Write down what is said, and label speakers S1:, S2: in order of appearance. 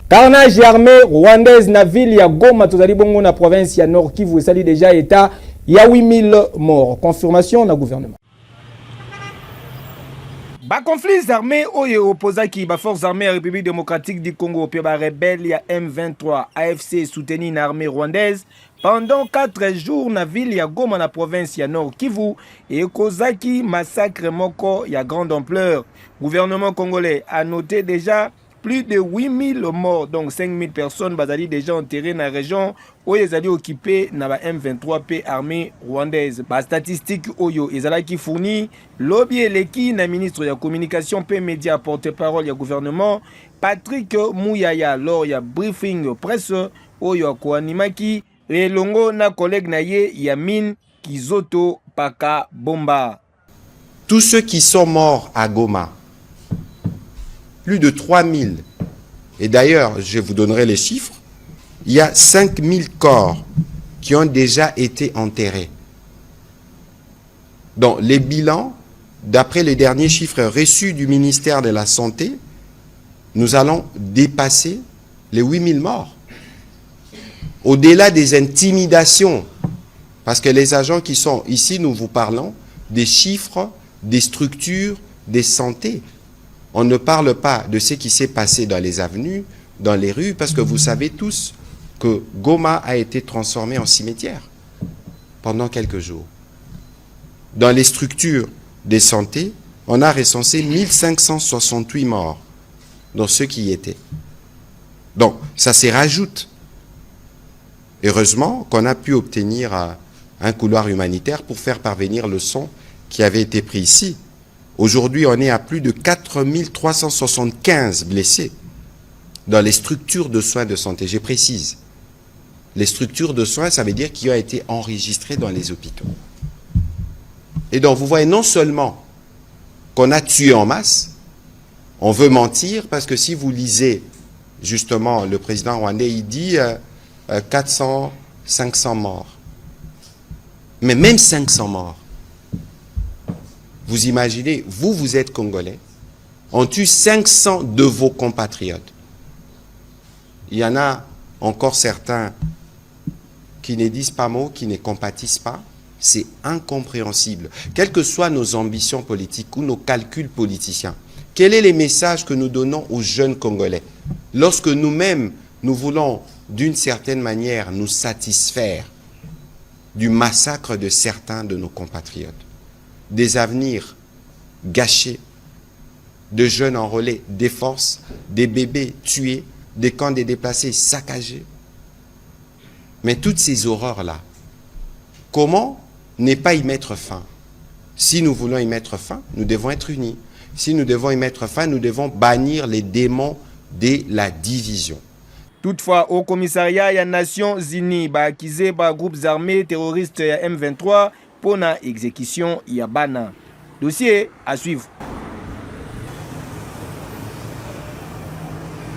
S1: Carnage armée rwandaise na ville ya Goma tozali bongo na province ya Nord Kivu esali déjà état ya 8000 morts. Confirmation na gouvernement. Ba conflits armés oyo opposaki ba forces armées ya République démocratique du Congo pe ba rebelle ya M23 AFC soutenu na armée rwandaise pendant 4 jours na ville ya Goma na province ya Nord Kivu et kozaki massacre moko ya grande ampleur. Gouvernement congolais a noté déjà plus de 8000 morts, donc 5000 personnes bazali déjà enterrées dans la région où ils allaient occupés dans la M23 P armée rwandaise. Ba statistique oyo ezalaki fourni lobby eleki na ministre de la communication P média porte-parole du gouvernement Patrick Mouyaya lors ya briefing presse oyo ko animaki elongo na collègue na ye Yamin Kizoto Paka Bomba.
S2: Tous ceux qui sont morts à Goma, plus de 3000. Et d'ailleurs, je vous donnerai les chiffres. Il y a 5000 corps qui ont déjà été enterrés. Donc, les bilans, d'après les derniers chiffres reçus du ministère de la Santé, nous allons dépasser les 8000 morts. Au-delà des intimidations, parce que les agents qui sont ici, nous vous parlons des chiffres, des structures, des santé. On ne parle pas de ce qui s'est passé dans les avenues, dans les rues, parce que vous savez tous que Goma a été transformé en cimetière pendant quelques jours. Dans les structures de santé, on a recensé 1568 morts dans ceux qui y étaient. Donc, ça s'y rajoute. Heureusement qu'on a pu obtenir un couloir humanitaire pour faire parvenir le son qui avait été pris ici. Aujourd'hui, on est à plus de 4375 blessés dans les structures de soins de santé. Je précise, les structures de soins, ça veut dire qui ont été enregistrés dans les hôpitaux. Et donc, vous voyez non seulement qu'on a tué en masse, on veut mentir, parce que si vous lisez, justement, le président rwandais, il dit 400, 500 morts. Mais même 500 morts, vous imaginez, vous êtes Congolais, on tue 500 de vos compatriotes. Il y en a encore certains qui ne disent pas mot, qui ne compatissent pas. C'est incompréhensible. Quelles que soient nos ambitions politiques ou nos calculs politiciens, quel est le message que nous donnons aux jeunes Congolais lorsque nous-mêmes, nous voulons d'une certaine manière nous satisfaire du massacre de certains de nos compatriotes? Des avenirs gâchés, de jeunes enrôlés, des forces, des bébés tués, des camps de déplacés saccagés. Mais toutes ces horreurs-là, comment ne pas y mettre fin? Si nous voulons y mettre fin, nous devons être unis. Si nous devons y mettre fin, nous devons bannir les démons de la division.
S1: Toutefois, au commissariat des Nations Unies, accusé par groupes armés terroristes M23, pour la exécution Yabana. Dossier à suivre.